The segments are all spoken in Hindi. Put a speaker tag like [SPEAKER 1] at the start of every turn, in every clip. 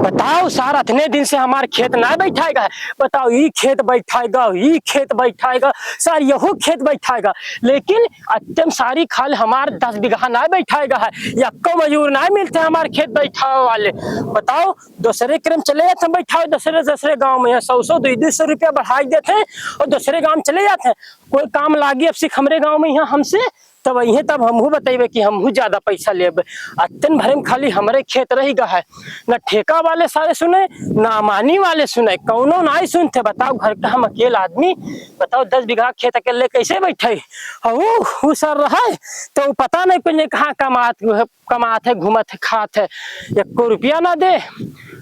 [SPEAKER 1] बताओ सारा इतने दिन से हमारे खेत ना बैठाएगा। बताओ ये खेत बैठाएगा, ये खेत बैठाएगा, सर यहू खेत बैठाएगा, लेकिन अत्यम सारी खाल हमारे 10 बीघा ना बैठाएगा है। यक्को मजूर ना मिलते हमारे खेत बैठाओ वाले। बताओ दूसरे क्रम चले जाते हैं बैठाओ, दूसरे दूसरे गाँव में 100 200 रुपया बढ़ा देते हैं और दूसरे गाँव चले जाते हैं। कोई काम लागी अब सिर्फ हमारे गाँव में यहाँ हमसे, तब वही तब हमहू बतेबे कि हमहू ज्यादा पैसा लेब। अत्यन भरे में खाली हमारे खेत रही गा है, न ठेका वाले सारे सुने न अमानी वाले सुने, कौनो ना ही सुनते। बताओ घर का हम अकेला आदमी, बताओ 10 बीघा खेत अकेले कैसे बैठे। वो सर रहा है तो पता नहीं कुछ कहाँ कमात है घूमत है खात है, 1 रुपया ना दे।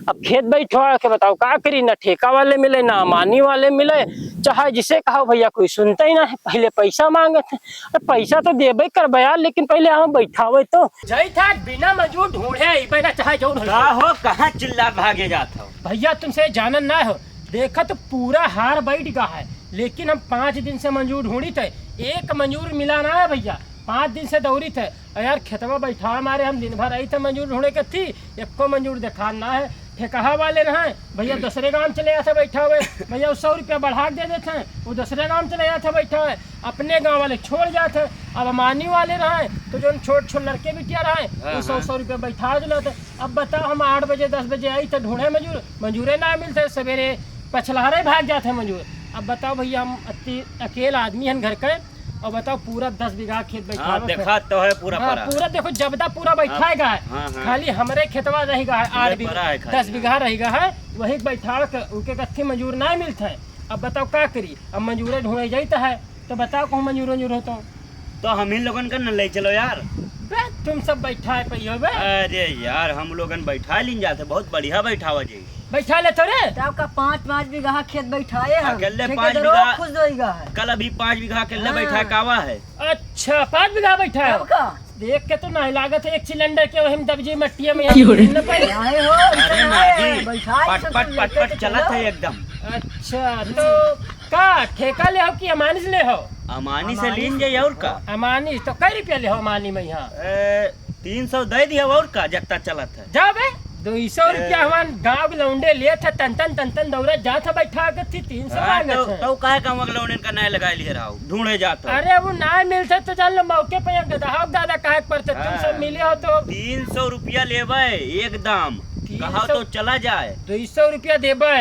[SPEAKER 1] अब खेत बैठवा के बताओ का करी, ना ठेका वाले मिले ना अमानी वाले मिले, चाहे जिसे कहो भैया कोई सुनता ही ना है। पहले पैसा मांगे थे, पैसा तो देबे कर यार, लेकिन पहले हम बैठावे तो जय था बिना मजूर ढूंढे चाहे जो
[SPEAKER 2] हो कहाँ चिल्ला भागे जाता हो।
[SPEAKER 1] भैया तुमसे जानन ना हो, देखा तो पूरा हार बैठ गया है, लेकिन हम 5 दिन से मंजूर ढूंढी थे, एक मंजूर मिला ना है भैया। 5 दिन से दौड़ी थे यार, खेतवा बैठा मारे हम दिन भर आई थे मंजूर ढूंढे के थी, एको मंजूर देखा ना है। ठेका वाले रहे भैया दूसरे गांव चले जाते बैठा हुए, भैया 100 रुपया बढ़ा दे देते हैं, वो दूसरे गांव चले जाते बैठा हुए, अपने गांव वाले छोड़ जाते। अब अमानी वाले रहे तो जो छोट छोट लड़के बिटिया रहे वो 100 रुपया बैठा दिलाते। अब बताओ हम 8 बजे 10 बजे आई तो ढूंढे मंजूरे ना मिलते, सवेरे पछलहारे भाग जाते मंजूर। अब बताओ भैया हम अकेला आदमी हैं घर के, और बताओ पूरा 10 बीघा खेत बैठा
[SPEAKER 2] देखा तो है पूरा
[SPEAKER 1] पूरा देखो जबदा पूरा बैठाएगा है। खाली हमारे खेतवा रहेगा है 8 बीघा 10 बीघा रहेगा है, वही बैठा उनके कत्थे मजूर ना मिलता है। अब बताओ क्या करी, अब मंजूरे ढूंढे जाता है तो बताओ कौन मंजूर होता हूँ।
[SPEAKER 2] तो हम ही लोगन का न ले चलो यार,
[SPEAKER 1] तुम सब बैठा है पहियो बे।
[SPEAKER 2] अरे यार हम लोगन बैठा लीन जाते, बहुत बढ़िया बैठावा जी।
[SPEAKER 1] बैठा ले तो रे
[SPEAKER 3] आपका 5 बीघा खेत बैठाए हम,
[SPEAKER 2] अकेले 5 बीघा
[SPEAKER 3] खुश होएगा है।
[SPEAKER 2] कल अभी 5 बीघा अकेले बैठा कावा है।
[SPEAKER 1] अच्छा 5 बीघा बैठा है,
[SPEAKER 3] आपका
[SPEAKER 1] देख के तो नहीं लागत है एक सिलेंडर के वही दबजी मट्टिया में
[SPEAKER 3] आए हो
[SPEAKER 2] अरे माजी पट पट पट पट चलत है एकदम।
[SPEAKER 1] अच्छा तो का ठेका ले हो कि अमानी से ले हो?
[SPEAKER 2] अमानी से लीन जाइए और का।
[SPEAKER 1] अमानी तो कई रुपया ले हो अमानी में यहाँ?
[SPEAKER 2] 300 दे दिया और का जत्ता चलत है।
[SPEAKER 1] जा बे 200 रुपया हमारे गाँव के लौंडे लिए थे, तन दौड़े जा था बैठा के थी 300 मांगत है।
[SPEAKER 2] तो काहे का मगला उन्हें का नया लगा लिए रहा ढूंढे जाता।
[SPEAKER 1] अरे वो ना मिलते तो चल मौके पे गधा दादा काहे पड़ते, तुम सब मिले हो तो
[SPEAKER 2] 300 रुपया लेबे एकदम, कहा तो चला जाए।
[SPEAKER 1] 200 रुपया देबे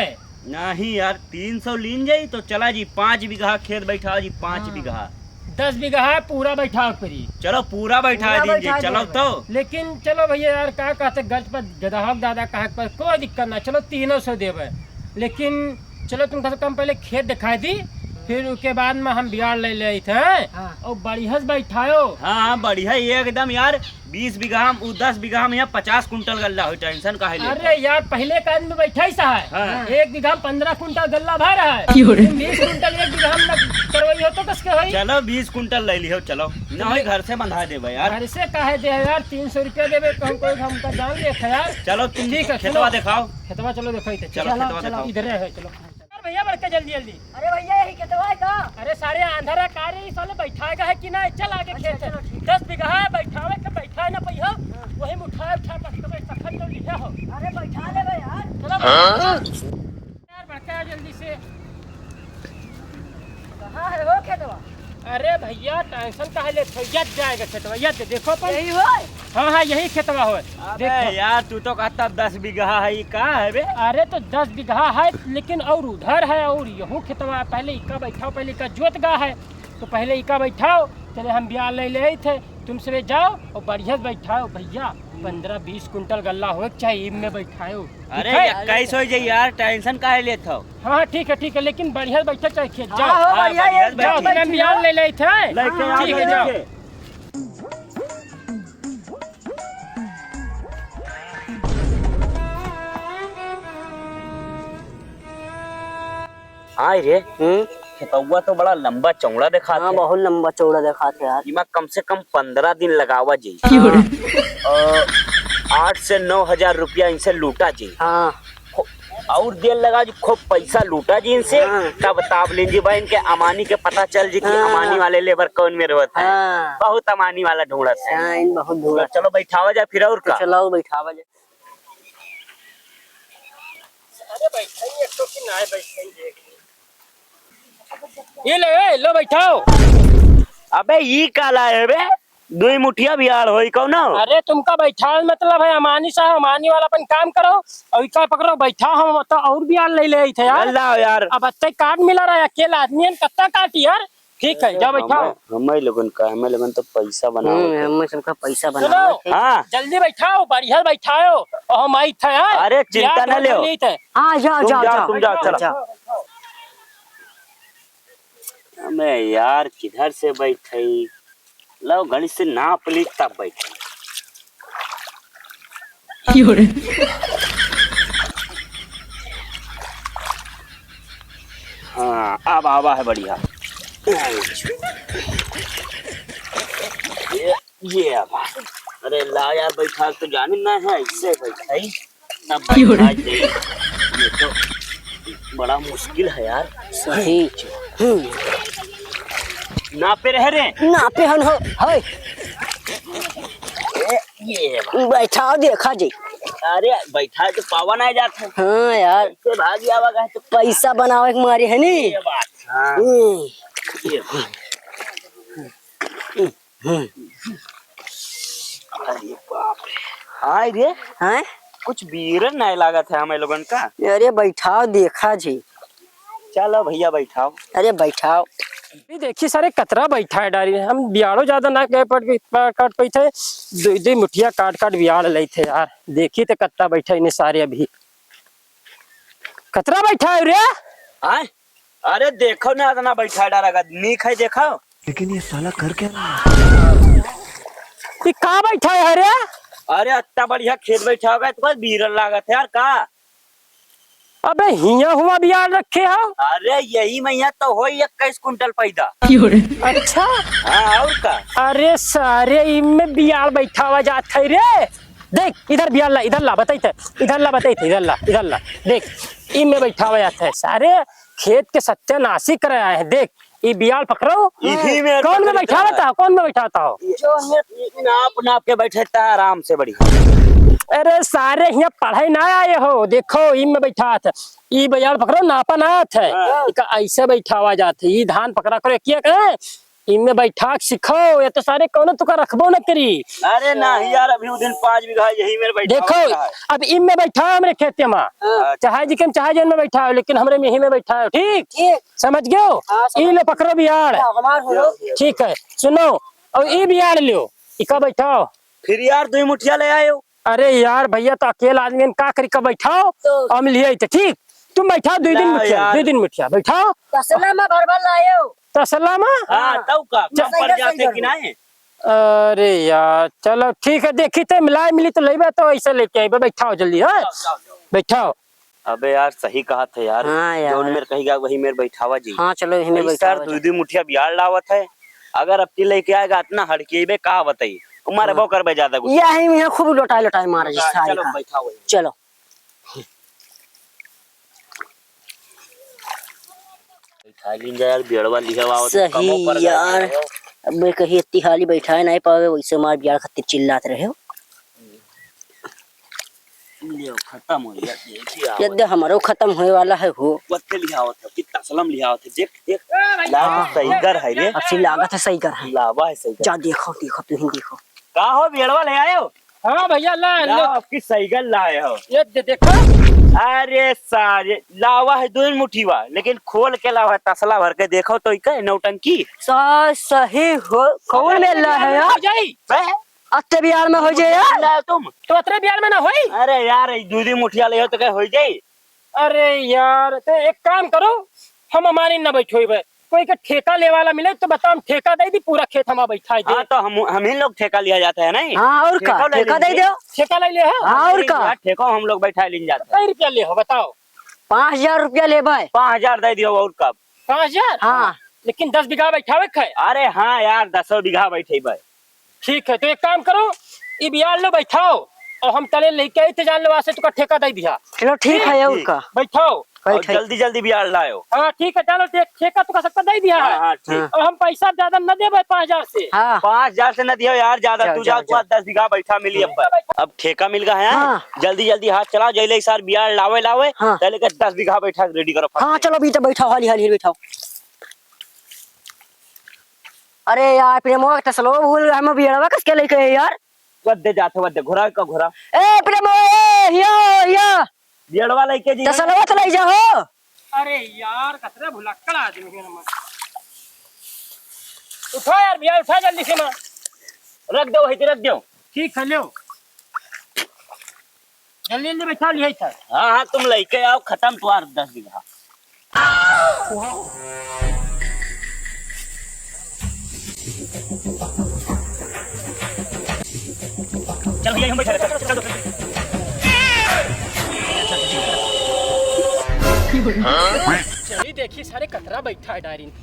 [SPEAKER 2] नहीं यार 300 लीन जाई तो चला जी। 5 बीघा खेत बैठा जी, 5 बीघा
[SPEAKER 1] 10 बीघा है पूरा बैठा करी।
[SPEAKER 2] चलो पूरा बैठा दीजिए चलो तो।
[SPEAKER 1] लेकिन चलो भैया यार क्या कहते गज पर गधा दादा कहा पर कोई दिक्कत ना, चलो 300 देवे। लेकिन चलो तुम कम पहले खेत दिखाई दी, फिर उसके बाद में हम बिहार ले थे और बढ़िया बैठायो।
[SPEAKER 2] हाँ बढ़िया एकदम यार। 20 बीघा 10 बीघा में 50 कुंटल गल्ला हो, टेंशन का है।
[SPEAKER 1] अरे यार पहले का आदमी बैठा ही सा है, 1 बीघा 15 कुंटल गल्ला भर रहा है, 20 कुंटल 1 बीघा हम करवाई हो तो कसके होई।
[SPEAKER 2] चलो 20 कुंटल ले लियो चलो, ना घर से बंधा देवे यार।
[SPEAKER 1] घर से काहे दे यार, 300 रुपया देवे तो हमको हमका जान ले यार।
[SPEAKER 2] चलो ठीक है खेतवा दिखाओ।
[SPEAKER 1] खेतवा चलो दिखाई थे,
[SPEAKER 2] चलो खेतवा दिखाओ।
[SPEAKER 1] इधर है चलो भैया बढ़ के जल्दी।
[SPEAKER 3] अरे भैया यही खेतवा है का?
[SPEAKER 1] अरे सारे अंधारा कार्य साले बैठाएगा है कि ना, चल आगे खेत 10 बीघा है बैठावे के बैठा ना पहिया वही में उठा के सफर तो लिया हो।
[SPEAKER 3] अरे बैठा ले बे यार,
[SPEAKER 1] चलो यार बढ़ के जल्दी से।
[SPEAKER 3] कहां है वो खेतवा?
[SPEAKER 1] अरे भैया टेंशन काहे ले, यद जाएगा खेतवा, यद देखो पर
[SPEAKER 3] यही हो।
[SPEAKER 1] हाँ यही खेतवा हो।
[SPEAKER 2] देखो यार तू तो कहता 10 बीघा है, ये का है बे?
[SPEAKER 1] अरे तो 10 बीघा है, लेकिन और उधर है और यहू खेतवा। पहले इका बैठाओ, पहले इका जोत गा है तो पहले इका बैठाओ। चले हम बिहार ले थे, तुम सवे जाओ और बढ़िया से बैठाओ भैया। 15-20 कुंटल गल्ला हो चाहिए में बैठाओ।
[SPEAKER 2] अरे 21 हो जाए यार, टेंशन काहे लेत हो?
[SPEAKER 1] हाँ ठीक है, लेकिन बढ़िया बैठे चाहिए खेत
[SPEAKER 3] हाँ,
[SPEAKER 1] जाओ।
[SPEAKER 3] बढ़िया
[SPEAKER 2] बढ़िया
[SPEAKER 3] एक
[SPEAKER 2] बैठिए।
[SPEAKER 1] जाओ हम बिहार ले थे, ठीक है जाओ।
[SPEAKER 2] हाँ रे खेतवा तो बड़ा लंबा चौड़ा देखा।
[SPEAKER 3] हाँ बहुत लंबा चौड़ा दिखाते यार।
[SPEAKER 2] इमा कम से कम 15 दिन लगावा जी, 8 से 9 हजार रुपया इनसे लूटा जी।
[SPEAKER 3] हाँ
[SPEAKER 2] और देर लगा जी, खूब पैसा लूटा जी इनसे। तब ताब लीजिए भाई इनके अमानी के पता चल जी कि अमानी वाले लेबर कौन में रहता है। बहुत अमानी वाला ढूंढा
[SPEAKER 3] इन बहुत ढूंढा।
[SPEAKER 2] चलो बैठावा जाए फिर और का।
[SPEAKER 3] चलो बैठावा जाए।
[SPEAKER 1] अरे बैठेंगे तो कि नहीं बैठेंगे। ये लो बैठाओ।
[SPEAKER 2] अबे ये काला है बे, दुई मुठिया बिहार होई कौन?
[SPEAKER 1] अरे तुमका बैठा मतलब है अमानी साहब, अमानी वाला अपन काम करो और का पकड़ो बैठा हम तो और भी ले ले थे यार।
[SPEAKER 2] अल्लाह यार,
[SPEAKER 1] अब अत्ते काट मिला रहा है, अकेला आदमी है कत्ता काटी यार। ठीक है जाओ बैठाओ।
[SPEAKER 2] हमें लोगन तो पैसा बनाओ।
[SPEAKER 3] हम सबका पैसा बना।
[SPEAKER 1] सुनो
[SPEAKER 2] हाँ
[SPEAKER 1] जल्दी बैठाओ, बढ़िया बैठाओ और हम आई थे यार।
[SPEAKER 2] अरे चिंता न लियो।
[SPEAKER 3] हाँ जाओ
[SPEAKER 2] तुम
[SPEAKER 3] जाओ
[SPEAKER 2] जाओ, तुम जाओ, चलो।
[SPEAKER 3] जाओ।
[SPEAKER 2] हमें यार किधर से बैठे, लो घड़ी से नाप ली तब बैठे। हाँ अब आवा है बढ़िया। ये आवा। अरे ला यार बैठा तो जानी ना है, इससे बैठा ही तब बैठा दे। ये तो बड़ा मुश्किल है यार।
[SPEAKER 3] सही।
[SPEAKER 2] नापे रह रे।
[SPEAKER 3] ना पे हन हो है।
[SPEAKER 2] ये
[SPEAKER 3] बैठाओ देखा जी।
[SPEAKER 2] अरे बैठा तो पावा नहीं जाता।
[SPEAKER 3] हाँ यार
[SPEAKER 2] से भाग आवा गए तो
[SPEAKER 3] पैसा बनावे के मारी है नी।
[SPEAKER 2] ये बात। हाँ ये बात। अरे बाप रे। हाँ रे,
[SPEAKER 3] हैं?
[SPEAKER 2] कुछ बीरन नहीं लागत है हमें लोगन का।
[SPEAKER 3] अरे बैठाओ देखा जी।
[SPEAKER 2] चलो भैया बैठाओ।
[SPEAKER 3] अरे बैठाओ।
[SPEAKER 1] ये देखिए सारे कतरा बैठा है डारी। हम बियाड़ो ज्यादा ना कह काट पे थे, दो मुठिया काट बियाड़ ले थे यार। देखिए तो कत्ता बैठा इन्हें सारे अभी कतरा बैठा है रे।
[SPEAKER 2] आए अरे देखो ना इतना बैठा डारा नीक है देखो।
[SPEAKER 4] लेकिन ये साला कर क्या रहा है?
[SPEAKER 1] ये कहाँ बैठा है रे?
[SPEAKER 2] अरे इतना बढ़िया खेत बैठा होगा तो बस बीरन लागत है यार का।
[SPEAKER 1] अबे हिया हुआ बियाड़ रखे हो।
[SPEAKER 2] अरे यही मैया तो हो 21 कुंटल पैदा।
[SPEAKER 1] अच्छा
[SPEAKER 2] हाँ और का।
[SPEAKER 1] अरे सारे इनमें बियाड़ बैठा हुआ जाता है रे। देख इधर बियाड़ ला, इधर ला बताई थे, इधर ला बताई थे, इधर ला देख इनमें बैठा हुआ जाता है। सारे खेत के सत्यानाशी कर आए हैं। देख ये बियाड़ पकड़ो।
[SPEAKER 2] इसी में
[SPEAKER 1] कौन में बैठा था, कौन में बैठा था?
[SPEAKER 2] जो नाप के बैठे था आराम से बढ़िया।
[SPEAKER 1] अरे सारे यहाँ पढ़ाई ना आए हो, देखो इनमें बैठा था। ये बियाड़ पकड़ो नापा ना है, ऐसे बैठा हुआ जाते। ये धान पकड़ा करो क्या करे, इनमें बैठा सीखो। ये तो सारे कौन तुका रखबो न करी।
[SPEAKER 2] अरे नहीं यार अभी वो दिन 5 बीघा यही मेरे बैठा
[SPEAKER 1] देखो अब इनमें बैठा है हमरे खेत में, चाहे जी के चाहे जन में बैठा है, लेकिन हमरे में ही में बैठा है। ठीक समझ गयो। ले पकड़ो बियाड़। ठीक है सुनो, और ये बियाड़ लो, इका बैठाओ।
[SPEAKER 2] फिर यार 2 मुठिया ले आयो।
[SPEAKER 1] अरे यार भैया तो अकेला आदमी का करी का बैठाओ हम लिए थे। ठीक तुम बैठाओ 2 दिन मुठिया, 2 दिन मुठिया बैठाओ।
[SPEAKER 3] तसला में भरभर लायो।
[SPEAKER 1] तसला में
[SPEAKER 2] हाँ तब का पर जाते कि नहीं।
[SPEAKER 1] अरे यार चलो ठीक है, देखी थे मिलाई मिली तो ले तो ऐसे लेके आई। बैठाओ जल्दी है बैठाओ।
[SPEAKER 2] अबे यार सही कहा था यार।
[SPEAKER 3] हाँ यार।
[SPEAKER 2] जो मेरे कहेगा वही मेरे बैठावा जी।
[SPEAKER 3] हाँ चलो यही में बैठा।
[SPEAKER 2] सर 2 मुठिया बिहार लावत है, अगर अब की लेके आएगा इतना हड़के का बताइए तुम्हारे वो कर ज्यादा कुछ।
[SPEAKER 3] यही में खूब लोटाई मारा जी सारी
[SPEAKER 2] चलो
[SPEAKER 3] का।
[SPEAKER 2] बैठाओ।
[SPEAKER 3] चलो
[SPEAKER 2] यार बेड़वा लिखवा
[SPEAKER 3] सही यार। अब मैं कहीं इतनी हाली बैठा नहीं पावे, वैसे मार बियार खातिर चिल्लाते रहे हो।
[SPEAKER 2] खत्म हो गया।
[SPEAKER 3] यद्य हमारो खत्म होने वाला है हो।
[SPEAKER 2] वत्ते लिहावत है कितना सलम लिहावत है। देख देख लावा सही कर है रे।
[SPEAKER 3] अच्छी लागत है सही कर है।
[SPEAKER 2] लावा है सही कर।
[SPEAKER 3] जा देखो देखो तुम देखो।
[SPEAKER 2] का हो बेड़वा ले आए हो?
[SPEAKER 1] हाँ भैया ला लो
[SPEAKER 2] आपकी सही कर लाए हो।
[SPEAKER 1] ये देखो।
[SPEAKER 2] अरे सारे लावा है 2 मुठीवा, लेकिन खोल के लावा तसला भर के देखो तो इका नौटंकी
[SPEAKER 3] सही हो। कौन मेला है यार? अत्ते बिहार में हो जाए यार।
[SPEAKER 2] तुम
[SPEAKER 1] तो अतरे बियाड़ में ना होई।
[SPEAKER 2] अरे यार 2 मुठिया ले हो तो क्या हो जाए।
[SPEAKER 1] अरे यार तो एक काम करो, हम हमारी न बैठो कोई का ठेका ले वाला मिले तो बताओ, हम ठेका दे दी पूरा खेत हमारा बैठा दे।
[SPEAKER 2] हाँ तो हम ही लोग ठेका लिया जाता है नहीं।
[SPEAKER 3] हाँ और का ठेका दे दो।
[SPEAKER 1] ठेका ले है।
[SPEAKER 3] हाँ और का
[SPEAKER 2] ठेका हम लोग बैठा ले जाते हैं।
[SPEAKER 1] कई रुपया ले हो बताओ?
[SPEAKER 3] 5000 रुपया ले भाई।
[SPEAKER 2] 5000 दे दियो और कब।
[SPEAKER 1] 5000?
[SPEAKER 3] हाँ
[SPEAKER 1] लेकिन 10 बीघा बैठावे है।
[SPEAKER 2] अरे हाँ यार 10 बीघा बैठे भाई।
[SPEAKER 1] ठीक है तो एक काम करो, ये बियाड़ लो बैठाओ और हम तले लेके आई थे जान लो वहां से तुका ठेका दे दिया।
[SPEAKER 3] चलो ठीक है और का
[SPEAKER 1] बैठाओ
[SPEAKER 2] और
[SPEAKER 3] बैठ
[SPEAKER 2] जल्दी जल्दी बियाड़ लाओ।
[SPEAKER 1] हाँ ठीक है, चलो ठेका तो का सबका दे दिया है।
[SPEAKER 2] हाँ ठीक।
[SPEAKER 1] और हम पैसा ज्यादा न देबे 5000 से।
[SPEAKER 3] हाँ
[SPEAKER 2] 5000 से न दियो यार ज्यादा,
[SPEAKER 3] जाओ,
[SPEAKER 2] तू जा
[SPEAKER 3] जाओ,
[SPEAKER 2] 10 बीघा बैठा मिली अब ठेका मिल गया है।
[SPEAKER 3] हाँ।
[SPEAKER 2] जल्दी जल्दी हाथ चलाओ, जैले सार बियाड़ लावे
[SPEAKER 3] हाँ।
[SPEAKER 2] चले के 10 बीघा बैठा रेडी करो।
[SPEAKER 3] हाँ चलो बीच बैठाओ, हाली हाली बैठाओ। अरे यार प्रेमो तसलो भूल हम बियड़वा कस के लेके यार।
[SPEAKER 2] वद्दे जाते वद्दे घोड़ा का घोड़ा
[SPEAKER 3] ए प्रेमो यो
[SPEAKER 2] बियड़वा लेके जी।
[SPEAKER 3] तसलो तो ले जाओ।
[SPEAKER 1] अरे यार कतरा भुलक्कड़ आदमी है नमक। उठो यार भैया, उठा जल्दी से ना।
[SPEAKER 2] रख दो वही रख दो।
[SPEAKER 1] ठीक है, लो जल्दी जल्दी बैठा लिया सर।
[SPEAKER 2] हाँ हाँ तुम लेके आओ, खत्म तुम्हार 10 बीघा। चल भैया हम बैठा चल चल
[SPEAKER 1] चलिए देखिए सारे कतरा बैठा है डायरी में।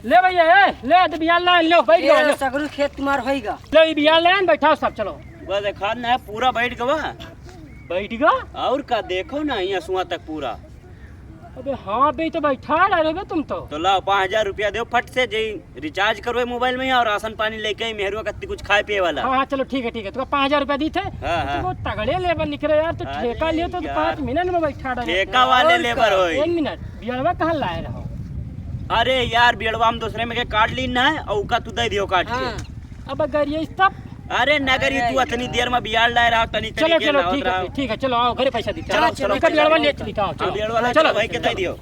[SPEAKER 1] ले भैया ले बियाल लाइन लो, बैठ जाओ लो।
[SPEAKER 3] सगरू खेत तुम्हार होएगा।
[SPEAKER 1] लो ये बियाल लाइन बैठाओ सब, चलो
[SPEAKER 2] बस खाद ना है पूरा बैठ गवा।
[SPEAKER 1] बैठ गया।
[SPEAKER 2] और का देखो ना यहाँ सुआ तक पूरा।
[SPEAKER 1] अबे हाँ बे तो बैठा डालोगे तुम तो
[SPEAKER 2] लाओ 5000 रुपया दो फट से जी, रिचार्ज करो मोबाइल में और राशन पानी लेके मेहरुआ कत्ती कुछ खाए पिए वाला।
[SPEAKER 1] हाँ चलो ठीक है, तो 5000 रुपया दी थे।
[SPEAKER 2] हाँ।
[SPEAKER 1] तो तगड़े लेबर निकले यार, तो
[SPEAKER 2] अरे
[SPEAKER 1] ठेका लियो तो
[SPEAKER 2] यार।
[SPEAKER 1] 5 मिनट में बैठा डालो।
[SPEAKER 2] ठेका वाले लेबर होई।
[SPEAKER 1] 1 मिनट बियालवा कहाँ लाए रहो।
[SPEAKER 2] अरे यार बियड़वा हम दूसरे में के काट ली ना है और का तू दे दियो काट के।
[SPEAKER 1] अब अगर ये तब
[SPEAKER 2] अरे नगरी तू अतनी देर में बियाड़ लाए रहा तनी
[SPEAKER 1] चलो चलो ठीक है चलो आओ घरे पैसा दी।
[SPEAKER 2] चलो, चलो,
[SPEAKER 1] बियालवा ले चली
[SPEAKER 2] बियड़वा
[SPEAKER 1] चलो
[SPEAKER 2] भाई के दे दियो।